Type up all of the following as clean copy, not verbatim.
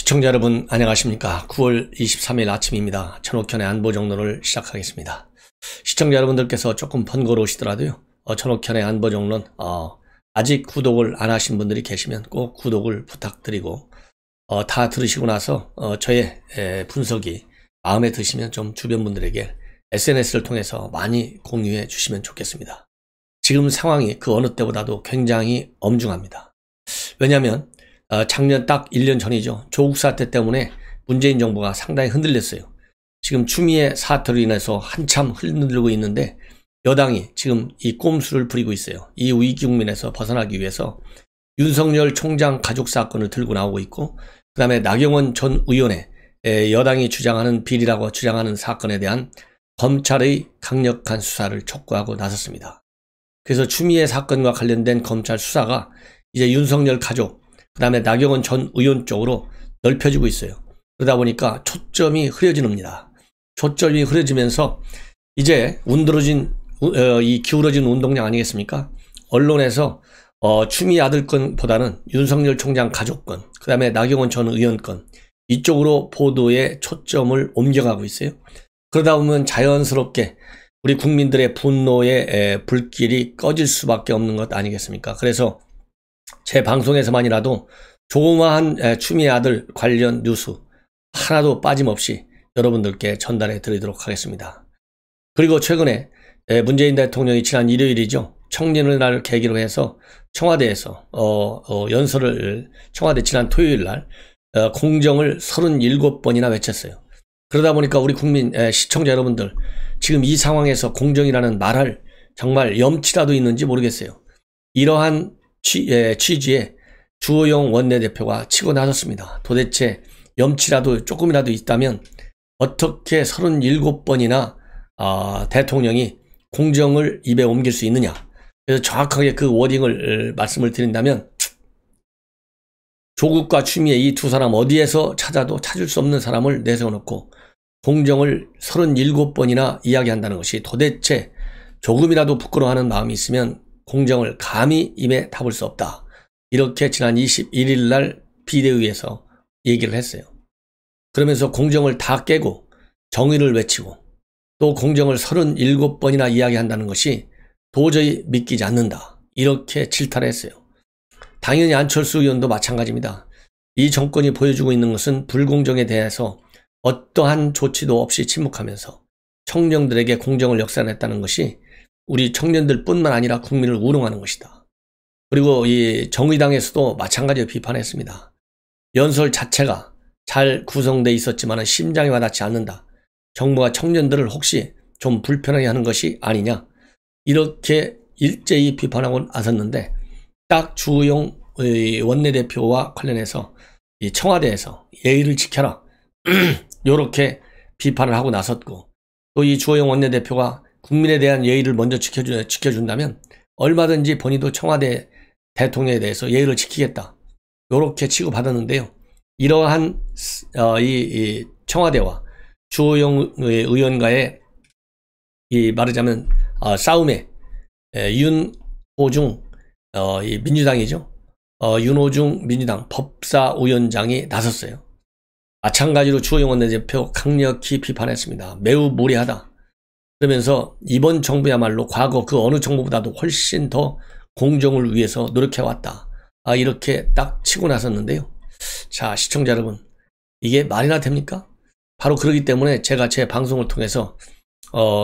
시청자 여러분 안녕하십니까. 9월 23일 아침입니다. 천옥현의 안보정론을 시작하겠습니다. 시청자 여러분들께서 조금 번거로우시더라도요, 천옥현의 안보정론 아직 구독을 안 하신 분들이 계시면 꼭 구독을 부탁드리고, 다 들으시고 나서 저의 분석이 마음에 드시면 좀 주변 분들에게 SNS를 통해서 많이 공유해 주시면 좋겠습니다. 지금 상황이 그 어느 때보다도 굉장히 엄중합니다. 왜냐하면 작년 딱 1년 전이죠. 조국 사태 때문에 문재인 정부가 상당히 흔들렸어요. 지금 추미애 사태로 인해서 한참 흔들고 있는데 여당이 지금 이 꼼수를 부리고 있어요. 이 위기 국면에서 벗어나기 위해서 윤석열 총장 가족 사건을 들고 나오고 있고, 그 다음에 나경원 전 의원의 여당이 주장하는 비리라고 주장하는 사건에 대한 검찰의 강력한 수사를 촉구하고 나섰습니다. 그래서 추미애 사건과 관련된 검찰 수사가 이제 윤석열 가족, 그 다음에 나경원 전 의원 쪽으로 넓혀지고 있어요. 그러다 보니까 초점이 흐려집니다. 초점이 흐려지면서 이제 이 기울어진 운동량 아니겠습니까? 언론에서 추미애 아들 건보다는 윤석열 총장 가족 건, 그 다음에 나경원 전 의원 건, 이쪽으로 보도의 초점을 옮겨가고 있어요. 그러다 보면 자연스럽게 우리 국민들의 분노의 불길이 꺼질 수밖에 없는 것 아니겠습니까? 그래서 제 방송에서만이라도 조그마한 추미애 아들 관련 뉴스 하나도 빠짐없이 여러분들께 전달해 드리도록 하겠습니다. 그리고 최근에 문재인 대통령이 지난 일요일이죠. 청년의 날을 계기로 해서 청와대에서 연설을 청와대 지난 토요일 날 공정을 37번이나 외쳤어요. 그러다 보니까 우리 국민 시청자 여러분들, 지금 이 상황에서 공정이라는 말할 정말 염치라도 있는지 모르겠어요. 이러한 취지에 주호영 원내대표가 치고 나섰습니다. 도대체 염치라도 조금이라도 있다면 어떻게 37번이나 대통령이 공정을 입에 옮길 수 있느냐. 그래서 정확하게 그 워딩을 말씀을 드린다면, 조국과 추미애 이 두 사람 어디에서 찾아도 찾을 수 없는 사람을 내세워놓고 공정을 37번이나 이야기한다는 것이 도대체 조금이라도 부끄러워하는 마음이 있으면 공정을 감히 입에 담을 수 없다. 이렇게 지난 21일 날 비대위에서 얘기를 했어요. 그러면서 공정을 다 깨고 정의를 외치고 또 공정을 37번이나 이야기한다는 것이 도저히 믿기지 않는다. 이렇게 질타를 했어요. 당연히 안철수 의원도 마찬가지입니다. 이 정권이 보여주고 있는 것은 불공정에 대해서 어떠한 조치도 없이 침묵하면서 청년들에게 공정을 역사했다는 것이 우리 청년들 뿐만 아니라 국민을 우롱하는 것이다. 그리고 이 정의당에서도 마찬가지로 비판했습니다. 연설 자체가 잘 구성되어 있었지만 심장이 와닿지 않는다. 정부가 청년들을 혹시 좀 불편하게 하는 것이 아니냐. 이렇게 일제히 비판하고 나섰는데, 딱 주호영 원내대표와 관련해서 이 청와대에서 예의를 지켜라. 이렇게 비판을 하고 나섰고, 또 이 주호영 원내대표가 국민에 대한 예의를 먼저 지켜준다면 얼마든지 본인도 청와대 대통령에 대해서 예의를 지키겠다. 이렇게 취급받았는데요. 이러한 이 청와대와 주호영 의원과의 이 말하자면 싸움에 윤호중 이 민주당이죠. 윤호중 민주당 법사위원장이 나섰어요. 마찬가지로 주호영 원내대표 강력히 비판했습니다. 매우 무리하다. 그러면서 이번 정부야말로 과거 그 어느 정부보다도 훨씬 더 공정을 위해서 노력해왔다. 이렇게 딱 치고 나섰는데요. 자, 시청자 여러분, 이게 말이나 됩니까? 바로 그러기 때문에 제가 제 방송을 통해서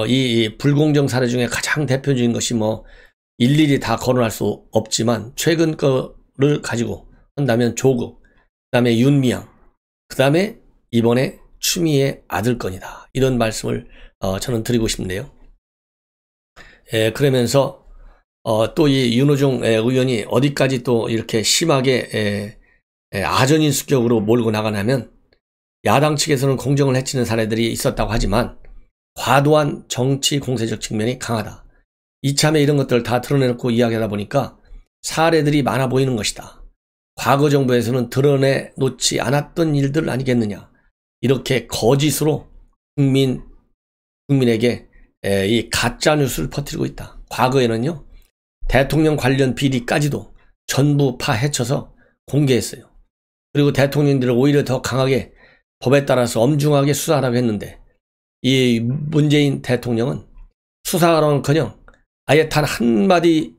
이 불공정 사례 중에 가장 대표적인 것이 일일이 다 거론할 수 없지만 최근 거를 가지고 한다면 조국, 그 다음에 윤미향, 그 다음에 이번에 추미애 아들 건이다. 이런 말씀을 저는 드리고 싶네요. 그러면서 또 이 윤호중 의원이 어디까지 또 이렇게 심하게 아전인수격으로 몰고 나가냐면, 야당 측에서는 공정을 해치는 사례들이 있었다고 하지만 과도한 정치 공세적 측면이 강하다. 이참에 이런 것들을 다 드러내놓고 이야기하다 보니까 사례들이 많아 보이는 것이다. 과거 정부에서는 드러내놓지 않았던 일들 아니겠느냐. 이렇게 거짓으로 국민에게 이 가짜 뉴스를 퍼뜨리고 있다. 과거에는요, 대통령 관련 비리까지도 전부 파헤쳐서 공개했어요. 그리고 대통령들을 오히려 더 강하게 법에 따라서 엄중하게 수사하라고 했는데 이 문재인 대통령은 수사하라는커녕 아예 단 한마디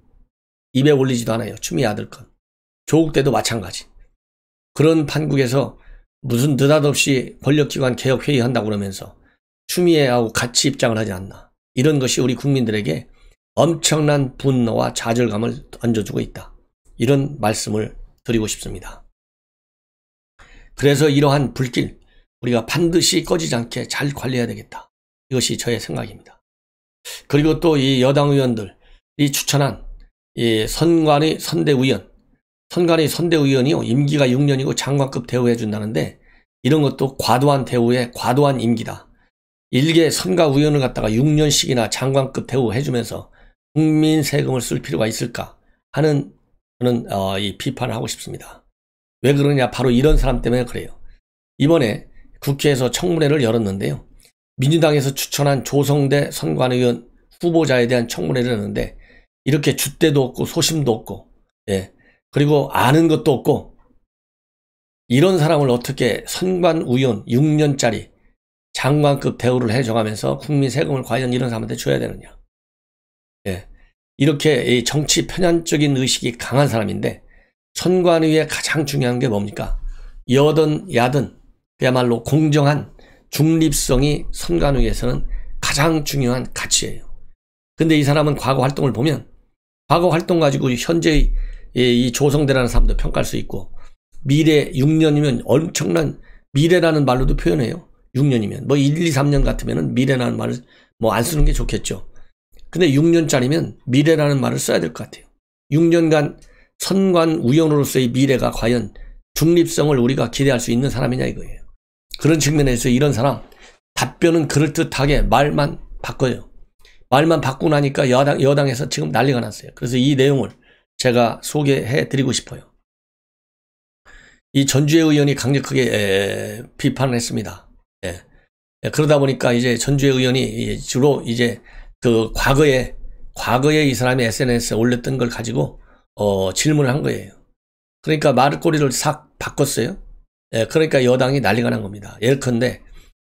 입에 올리지도 않아요. 추미애 아들 건. 조국 때도 마찬가지. 그런 판국에서 무슨 느닷없이 권력기관 개혁회의 한다고 그러면서 추미애하고 같이 입장을 하지 않나. 이런 것이 우리 국민들에게 엄청난 분노와 좌절감을 던져주고 있다. 이런 말씀을 드리고 싶습니다. 그래서 이러한 불길 우리가 반드시 꺼지지 않게 잘 관리해야 되겠다. 이것이 저의 생각입니다. 그리고 또 이 여당 의원들이 추천한 이 선관위 선대위원이요 임기가 6년이고 장관급 대우해 준다는데 이런 것도 과도한 대우에 과도한 임기다. 일개 선관위원을 갖다가 6년씩이나 장관급 대우해 주면서 국민 세금을 쓸 필요가 있을까 하는 저는 이 비판을 하고 싶습니다. 왜 그러냐? 바로 이런 사람 때문에 그래요. 이번에 국회에서 청문회를 열었는데요. 민주당에서 추천한 조성대 선관위원 후보자에 대한 청문회를 했는데 이렇게 줏대도 없고 소심도 없고 그리고 아는 것도 없고 이런 사람을 어떻게 선관위원 6년짜리 장관급 대우를 해줘가면서 국민 세금을 과연 이런 사람한테 줘야 되느냐. 이렇게 정치 편향적인 의식이 강한 사람인데 선관위의 가장 중요한 게 뭡니까? 여든 야든 그야말로 공정한 중립성이 선관위에서는 가장 중요한 가치예요. 근데 이 사람은 과거 활동을 보면 과거 활동 가지고 현재의 이 조성대라는 사람도 평가할 수 있고 미래 6년이면 엄청난 미래라는 말로도 표현해요. 6년이면 뭐 1, 2, 3년 같으면 미래라는 말을 뭐 안 쓰는 게 좋겠죠. 근데 6년짜리면 미래라는 말을 써야 될 것 같아요. 6년간 선관위원으로서의 미래가 과연 중립성을 우리가 기대할 수 있는 사람이냐 이거예요. 그런 측면에서 이런 사람 답변은 그럴듯하게 말만 바꿔요. 말만 바꾸고 나니까 여당에서 지금 난리가 났어요. 그래서 이 내용을 제가 소개해 드리고 싶어요. 이 전주의 의원이 강력하게 비판을 했습니다. 그러다 보니까 이제 전주의 의원이 주로 이제 그 과거에 이 사람이 SNS에 올렸던 걸 가지고 질문을 한 거예요. 그러니까 말꼬리를 싹 바꿨어요. 그러니까 여당이 난리가 난 겁니다. 예컨대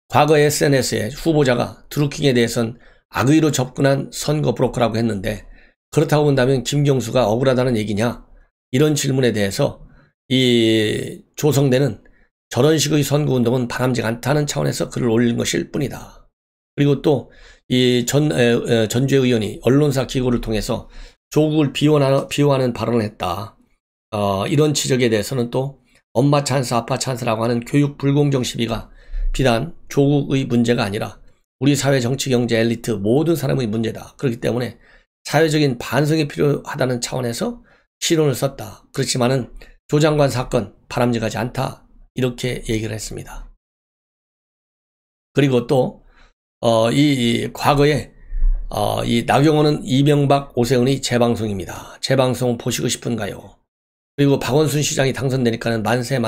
과거 SNS에 후보자가 드루킹에 대해서는 악의로 접근한 선거 브로커라고 했는데 그렇다고 본다면 김경수가 억울하다는 얘기냐? 이런 질문에 대해서 이 조성대는 저런 식의 선거운동은 바람직 않다는 차원에서 글을 올린 것일 뿐이다. 그리고 또 이 전주의 의원이 언론사 기고를 통해서 조국을 비호하는 발언을 했다. 이런 지적에 대해서는 또 엄마 찬스 아빠 찬스라고 하는 교육 불공정 시비가 비단 조국의 문제가 아니라 우리 사회 정치 경제 엘리트 모든 사람의 문제다. 그렇기 때문에 사회적인 반성이 필요하다는 차원에서 실언을 썼다. 그렇지만은 조 장관 사건 바람직하지 않다. 이렇게 얘기를 했습니다. 그리고 또 이 과거에 이 나경원은 이명박 오세훈의 재방송입니다. 재방송 보시고 싶은가요? 그리고 박원순 시장이 당선되니까는 만세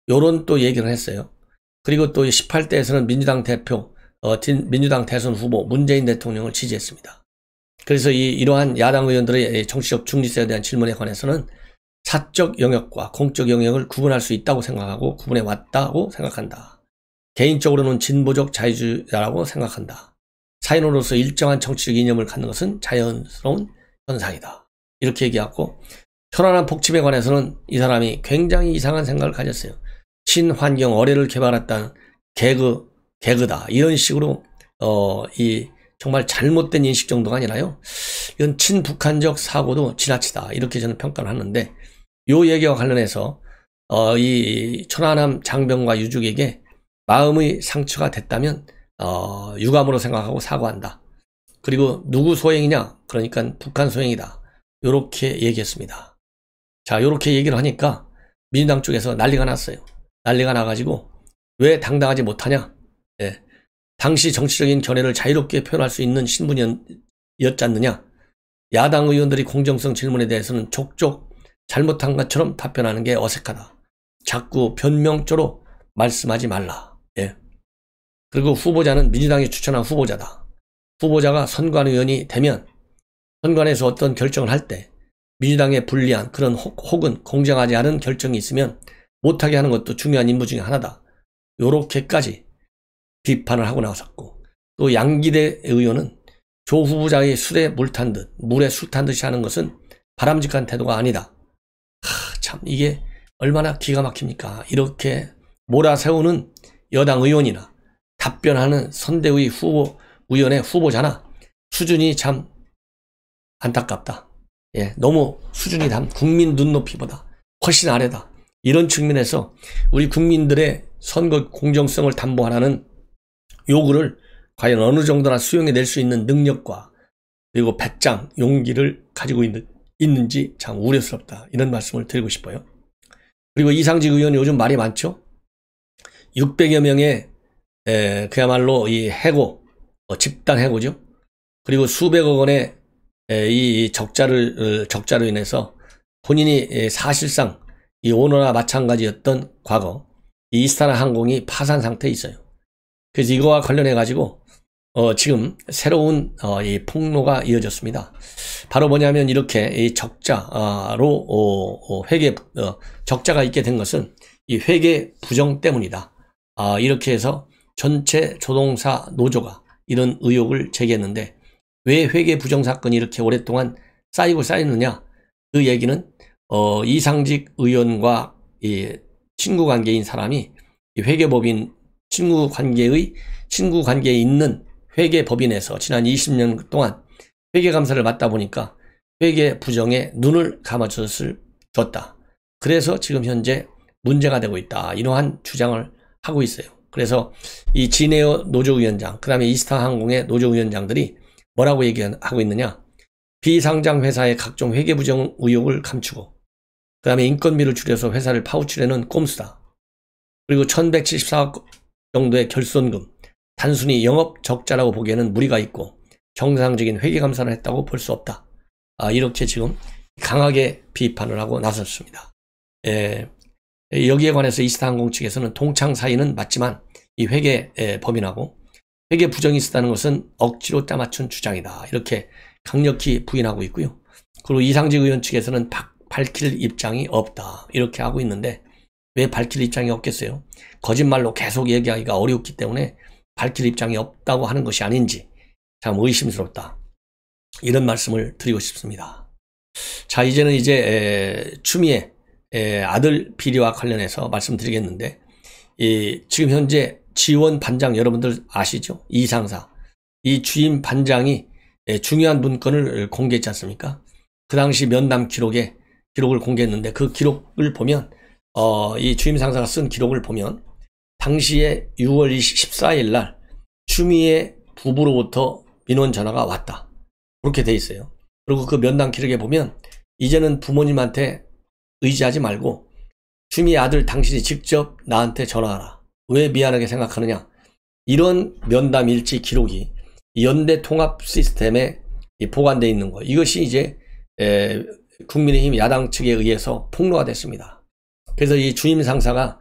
요런 또 얘기를 했어요. 그리고 또 18대에서는 민주당 대표 민주당 대선 후보 문재인 대통령을 지지했습니다. 그래서 이러한 야당 의원들의 정치적 중립성에 대한 질문에 관해서는 사적 영역과 공적 영역을 구분할 수 있다고 생각하고 구분해 왔다고 생각한다. 개인적으로는 진보적 자유주의자라고 생각한다. 사인으로서 일정한 정치적 이념을 갖는 것은 자연스러운 현상이다. 이렇게 얘기하고 편안한 복침에 관해서는 이 사람이 굉장히 이상한 생각을 가졌어요. 친환경 어뢰를 개발했다는 개그다. 이런 식으로 이 정말 잘못된 인식 정도가 아니라요. 이건 친북한적 사고도 지나치다. 이렇게 저는 평가를 하는데 요 얘기와 관련해서 이 천안함 장병과 유족에게 마음의 상처가 됐다면 유감으로 생각하고 사과한다. 그리고 누구 소행이냐? 그러니까 북한 소행이다. 요렇게 얘기했습니다. 자, 요렇게 얘기를 하니까 민주당 쪽에서 난리가 났어요. 난리가 나가지고 왜 당당하지 못하냐? 당시 정치적인 견해를 자유롭게 표현할 수 있는 신분이었지 않느냐? 야당 의원들이 공정성 질문에 대해서는 족족 잘못한 것처럼 답변하는 게 어색하다. 자꾸 변명조로 말씀하지 말라. 그리고 후보자는 민주당이 추천한 후보자다. 후보자가 선관위원이 되면 선관에서 어떤 결정을 할 때 민주당에 불리한 그런 혹은 공정하지 않은 결정이 있으면 못하게 하는 것도 중요한 임무 중에 하나다. 요렇게까지 비판을 하고 나섰고, 또 양기대 의원은 조 후보자의 술에 물 탄 듯, 물에 술 탄 듯이 하는 것은 바람직한 태도가 아니다. 참 이게 얼마나 기가 막힙니까? 이렇게 몰아세우는 여당 의원이나 답변하는 선대위 의원의 후보자나 수준이 참 안타깝다. 예, 너무 수준이 국민 눈높이보다 훨씬 아래다. 이런 측면에서 우리 국민들의 선거 공정성을 담보하라는 요구를 과연 어느 정도나 수용해낼 수 있는 능력과 그리고 배짱, 용기를 가지고 있는지 참 우려스럽다. 이런 말씀을 드리고 싶어요. 그리고 이상직 의원이 요즘 말이 많죠. 600여 명의 그야말로 이 해고, 집단 해고죠. 그리고 수백억 원의 이 적자로 인해서 본인이 사실상 이 오너나 마찬가지였던 과거 이 이스타나 항공이 파산 상태에 있어요. 그래서 이거와 관련해 가지고 지금 새로운 이 폭로가 이어졌습니다. 바로 뭐냐면 이렇게 이 적자로 적자가 있게 된 것은 이 회계 부정 때문이다. 이렇게 해서 전체 조종사 노조가 이런 의혹을 제기했는데, 왜 회계 부정 사건이 이렇게 오랫동안 쌓이느냐? 그 얘기는 이상직 의원과 이 친구 관계인 사람이 이 회계법인 친구 관계에 있는 회계법인에서 지난 20년 동안 회계감사를 맡다 보니까 회계 부정에 눈을 감아줬다. 그래서 지금 현재 문제가 되고 있다. 이러한 주장을 하고 있어요. 그래서 이 진에어 노조위원장, 그 다음에 이스타항공의 노조위원장들이 뭐라고 얘기하고 있느냐? 비상장 회사의 각종 회계 부정 의혹을 감추고, 그 다음에 인건비를 줄여서 회사를 파우치려는 꼼수다. 그리고 1174억 정도의 결손금, 단순히 영업 적자라고 보기에는 무리가 있고 정상적인 회계 감사를 했다고 볼 수 없다. 이렇게 지금 강하게 비판을 하고 나섰습니다. 여기에 관해서 이스타항공 측에서는 동창 사이는 맞지만 이 회계 법인하고 회계 부정이 있었다는 것은 억지로 짜맞춘 주장이다. 이렇게 강력히 부인하고 있고요. 그리고 이상직 의원 측에서는 밝힐 입장이 없다. 이렇게 하고 있는데, 왜 밝힐 입장이 없겠어요? 거짓말로 계속 얘기하기가 어렵기 때문에 밝힐 입장이 없다고 하는 것이 아닌지 참 의심스럽다. 이런 말씀을 드리고 싶습니다. 자, 이제는 추미애 아들 비리와 관련해서 말씀드리겠는데, 지금 현재 지원 반장 여러분들 아시죠? 이상사. 이 주임 반장이 중요한 문건을 공개했지 않습니까? 그 당시 면담 기록을 공개했는데, 그 기록을 보면 이 주임 상사가 쓴 기록을 보면 당시에 6월 14일 날 추미애 부부로부터 민원 전화가 왔다. 그렇게 돼 있어요. 그리고 그 면담 기록에 보면 이제는 부모님한테 의지하지 말고 추미애 아들 당신이 직접 나한테 전화하라. 왜 미안하게 생각하느냐. 이런 면담 일지 기록이 연대 통합 시스템에 보관되어 있는 거. 이것이 이제 국민의힘 야당 측에 의해서 폭로가 됐습니다. 그래서 이 주임 상사가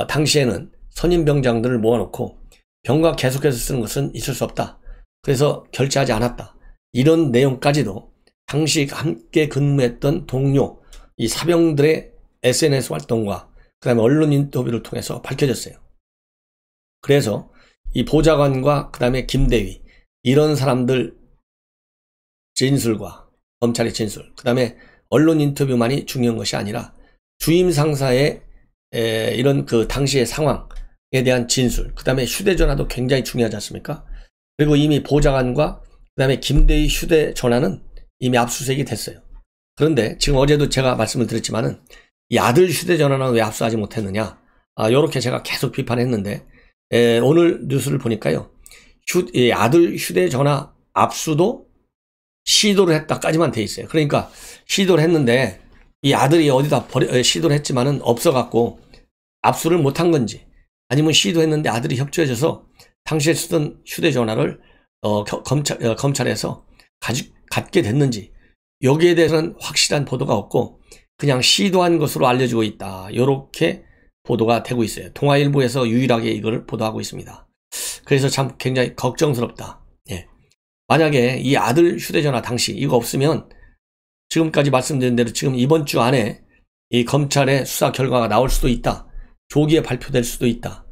당시에는 선임 병장들을 모아놓고 병과 계속해서 쓰는 것은 있을 수 없다. 그래서 결제하지 않았다. 이런 내용까지도 당시 함께 근무했던 동료 이 사병들의 SNS 활동과 그 다음에 언론 인터뷰를 통해서 밝혀졌어요. 그래서 이 보좌관과 그 다음에 김대위 이런 사람들 진술과 검찰의 진술, 그 다음에 언론 인터뷰만이 중요한 것이 아니라 주임 상사의 이런 그 당시의 상황에 대한 진술, 그 다음에 휴대전화도 굉장히 중요하지 않습니까? 그리고 이미 보좌관과 그 다음에 김대희 휴대전화는 이미 압수수색이 됐어요. 그런데 지금 어제도 제가 말씀을 드렸지만은 이 아들 휴대전화는 왜 압수하지 못했느냐? 요렇게 제가 계속 비판했는데 오늘 뉴스를 보니까요. 아들 휴대전화 압수도 시도를 했다까지만 돼 있어요. 그러니까 시도를 했는데 이 아들이 어디다 시도를 했지만은 없어갖고 압수를 못한 건지, 아니면 시도했는데 아들이 협조해줘서 당시에 쓰던 휴대전화를 검찰에서 갖게 됐는지, 여기에 대해서는 확실한 보도가 없고 그냥 시도한 것으로 알려지고 있다. 이렇게 보도가 되고 있어요. 동아일보에서 유일하게 이걸 보도하고 있습니다. 그래서 참 굉장히 걱정스럽다. 예. 만약에 이 아들 휴대전화 당시 이거 없으면 지금까지 말씀드린 대로 지금 이번 주 안에 이 검찰의 수사 결과가 나올 수도 있다. 조기에 발표될 수도 있다.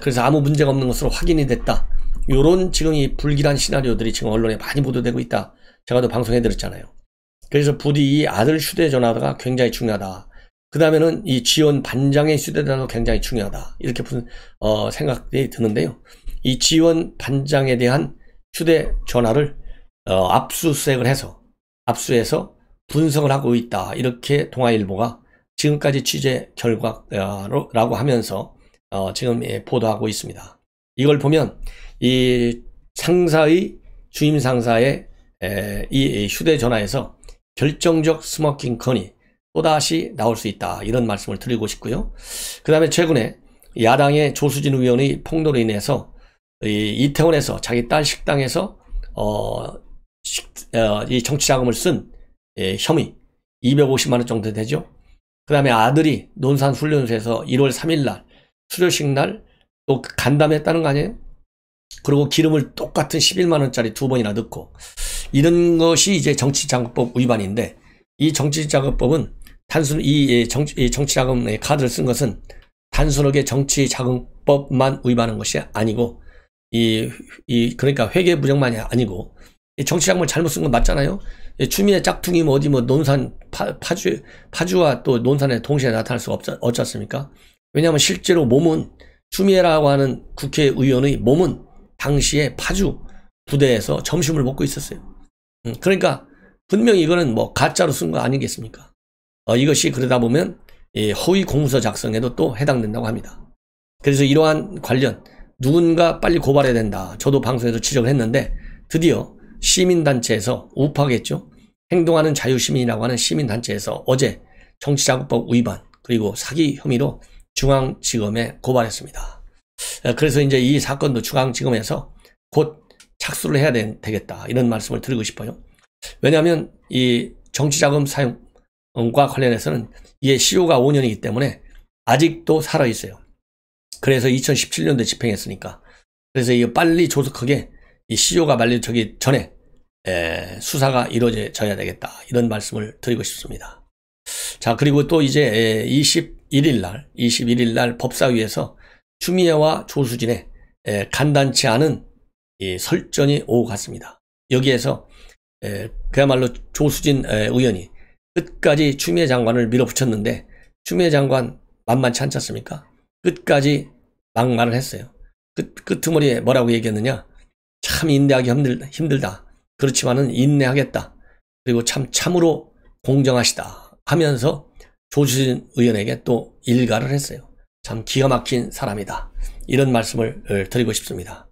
그래서 아무 문제가 없는 것으로 확인이 됐다. 요런 지금 이 불길한 시나리오들이 지금 언론에 많이 보도되고 있다. 제가 또 방송해 드렸잖아요. 그래서 부디 이 아들 휴대전화가 굉장히 중요하다. 그 다음에는 이 지원 반장의 휴대전화도 굉장히 중요하다. 이렇게 생각이 드는데요. 이 지원 반장에 대한 휴대전화를 압수수색을 압수해서 분석을 하고 있다. 이렇게 동아일보가 지금까지 취재 결과라고 하면서 지금 보도하고 있습니다. 이걸 보면 이 상사의 주임 상사의 이 휴대전화에서 결정적 스모킹 건이 또다시 나올 수 있다. 이런 말씀을 드리고 싶고요. 그 다음에 최근에 야당의 조수진 의원의 폭로로 인해서 이태원에서 자기 딸 식당에서 이 정치자금을 쓴 혐의 250만 원 정도 되죠. 그 다음에 아들이 논산훈련소에서 1월 3일 날 수료식 날 또 간담했다는 거 아니에요? 그리고 기름을 똑같은 11만 원짜리 2번이나 넣고 이런 것이 이제 정치자금법 위반인데 이 정치자금법은 단순 이 정치자금 카드를 쓴 것은 단순하게 정치자금법만 위반한 것이 아니고 그러니까 회계부정만이 아니고 정치자금을 잘못 쓴 건 맞잖아요. 추미애 짝퉁이 어디 논산 파주와 또 논산에 동시에 나타날 수가 없지 않습니까? 왜냐하면 실제로 몸은 추미애라고 하는 국회의원의 몸은 당시에 파주 부대에서 점심을 먹고 있었어요. 그러니까 분명히 이거는 가짜로 쓴 거 아니겠습니까? 이것이 그러다 보면 허위 공문서 작성에도 또 해당된다고 합니다. 그래서 이러한 관련 누군가 빨리 고발해야 된다. 저도 방송에서 지적을 했는데 드디어 시민단체에서 우파겠죠. 행동하는 자유시민이라고 하는 시민단체에서 어제 정치자금법 위반 그리고 사기 혐의로 중앙지검에 고발했습니다. 그래서 이제 이 사건도 중앙지검에서 곧 착수를 해야 되겠다. 이런 말씀을 드리고 싶어요. 왜냐하면 이 정치자금 사용과 관련해서는 이게 시효가 5년이기 때문에 아직도 살아있어요. 그래서 2017년도에 집행했으니까. 그래서 이거 빨리 조속하게 이 시효가 만료되기 전에 수사가 이루어져야 되겠다. 이런 말씀을 드리고 싶습니다. 자, 그리고 또 이제 21일 날 법사위에서 추미애와 조수진의 간단치 않은 이 설전이 오고 갔습니다. 여기에서 그야말로 조수진 의원이 끝까지 추미애 장관을 밀어붙였는데 추미애 장관 만만치 않지 않습니까? 끝까지 막말을 했어요. 끄트머리에 뭐라고 얘기했느냐? 참 인내하기 힘들다. 그렇지만은 인내하겠다. 그리고 참으로 공정하시다 하면서 조수진 의원에게 또 일가를 했어요. 참 기가 막힌 사람이다. 이런 말씀을 드리고 싶습니다.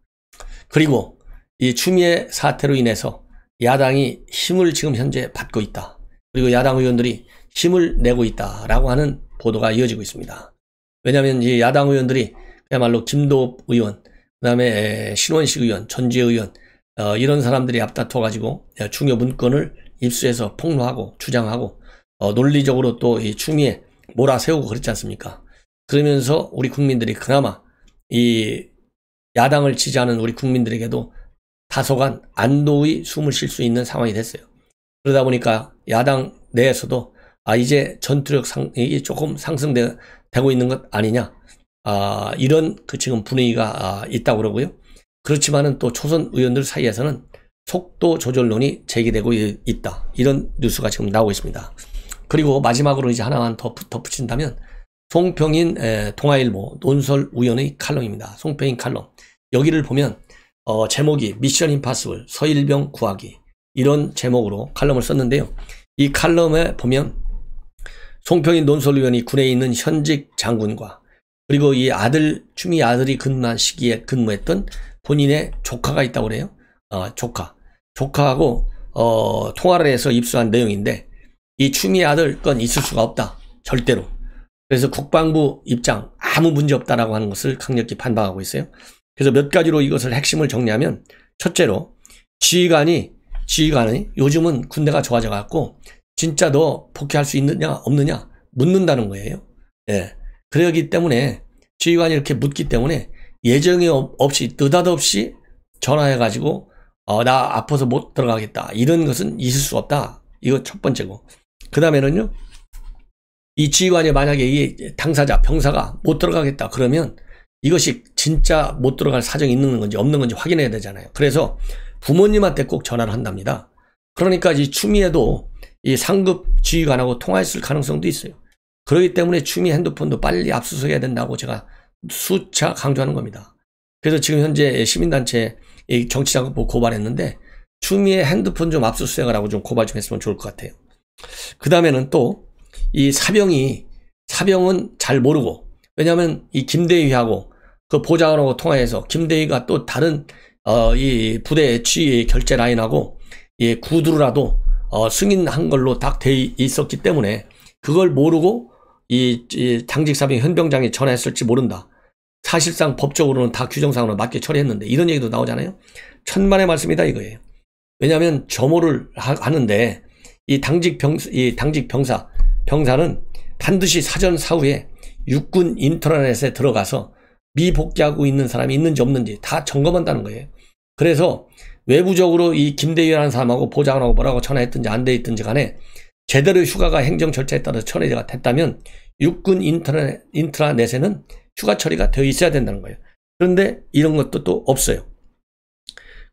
그리고 이 추미애 사태로 인해서 야당이 힘을 지금 현재 받고 있다. 그리고 야당 의원들이 힘을 내고 있다라고 하는 보도가 이어지고 있습니다. 왜냐하면 이 야당 의원들이 그야말로 김도읍 의원, 그 다음에 신원식 의원, 전지혜 의원 이런 사람들이 앞다퉈가지고 중요 문건을 입수해서 폭로하고 주장하고 논리적으로 또 이 추미애 몰아세우고 그랬지 않습니까? 그러면서 우리 국민들이 그나마 이 야당을 지지하는 우리 국민들에게도 다소간 안도의 숨을 쉴 수 있는 상황이 됐어요. 그러다 보니까 야당 내에서도 이제 전투력이 조금 상승되고 있는 것 아니냐, 이런 지금 분위기가 있다고 그러고요. 그렇지만은 또 초선 의원들 사이에서는 속도 조절론이 제기되고 있다. 이런 뉴스가 지금 나오고 있습니다. 그리고 마지막으로 이제 하나만 더 덧붙인다면 송평인 동아일보 논설 우연의 칼럼입니다. 송평인 칼럼. 여기를 보면 제목이 미션 임파서블 서일병 구하기 이런 제목으로 칼럼을 썼는데요. 이 칼럼에 보면 송평인 논설위원이 군에 있는 현직 장군과 그리고 이 추미애 아들이 근무한 시기에 근무했던 본인의 조카가 있다고 그래요. 조카하고 통화를 해서 입수한 내용인데 이 추미애 아들 건 있을 수가 없다. 절대로. 그래서 국방부 입장 아무 문제 없다라고 하는 것을 강력히 반박하고 있어요. 그래서 몇 가지로 이것을 핵심을 정리하면 첫째로 지휘관이 요즘은 군대가 좋아져 갖고 진짜 너 복귀할 수 있느냐 없느냐 묻는다는 거예요. 예. 그러기 때문에 지휘관이 이렇게 묻기 때문에 예정이 없이 느닷없이 전화해 가지고 나 아파서 못 들어가겠다 이런 것은 있을 수 없다. 이거 첫 번째고. 그 다음에는요, 이 지휘관이 만약에 이 당사자, 병사가 못 들어가겠다 그러면 이것이 진짜 못 들어갈 사정이 있는 건지 없는 건지 확인해야 되잖아요. 그래서 부모님한테 꼭 전화를 한답니다. 그러니까 이 추미애도 이 상급 지휘관하고 통화했을 가능성도 있어요. 그렇기 때문에 추미애 핸드폰도 빨리 압수수색해야 된다고 제가 수차 강조하는 겁니다. 그래서 지금 현재 시민단체 정치자금법 고발했는데 추미애 핸드폰 좀 압수수색을 하고 좀 고발 좀 했으면 좋을 것 같아요. 그 다음에는 또 이 사병은 잘 모르고, 왜냐하면 이 김대휘하고 그 보좌관하고 통화해서 김대휘가 또 다른 이 부대 취의 결제 라인하고 이 구두라도 승인한 걸로 딱 돼 있었기 때문에 그걸 모르고 이 당직 사병 현병장이 전화했을지 모른다. 사실상 법적으로는 다 규정상으로 맞게 처리했는데 이런 얘기도 나오잖아요. 천만의 말씀이다 이거예요. 왜냐하면 점호를 하는데 이 당직 병사는 반드시 사전 사후에 육군 인트라넷에 들어가서 미복귀하고 있는 사람이 있는지 없는지 다 점검한다는 거예요. 그래서 외부적으로 이 김대휘라는 사람하고 보좌관하고 뭐라고 전화했든지 안 돼 있든지 간에 제대로 휴가가 행정 절차에 따라서 처리가 됐다면 육군 인트라넷에는 휴가 처리가 되어 있어야 된다는 거예요. 그런데 이런 것도 또 없어요.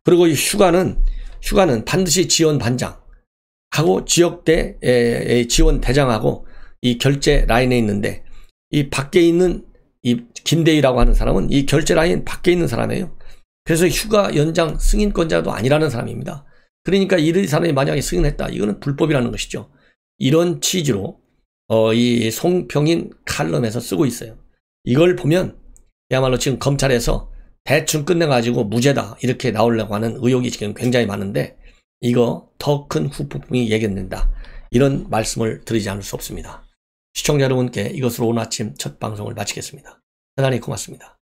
그리고 이 휴가는 반드시 지원 반장하고 지역대 지원 대장하고 이 결제 라인에 있는데 이 밖에 있는 이 김대희라고 하는 사람은 이 결제 라인 밖에 있는 사람이에요. 그래서 휴가 연장 승인권자도 아니라는 사람입니다. 그러니까 이 사람이 만약에 승인했다, 이거는 불법이라는 것이죠. 이런 취지로 이 송평인 칼럼에서 쓰고 있어요. 이걸 보면 야말로 지금 검찰에서 대충 끝내가지고 무죄다 이렇게 나오려고 하는 의혹이 지금 굉장히 많은데 이거 더 큰 후폭풍이 예견된다. 이런 말씀을 드리지 않을 수 없습니다. 시청자 여러분께 이것으로 오늘 아침 첫 방송을 마치겠습니다. 대단히 고맙습니다.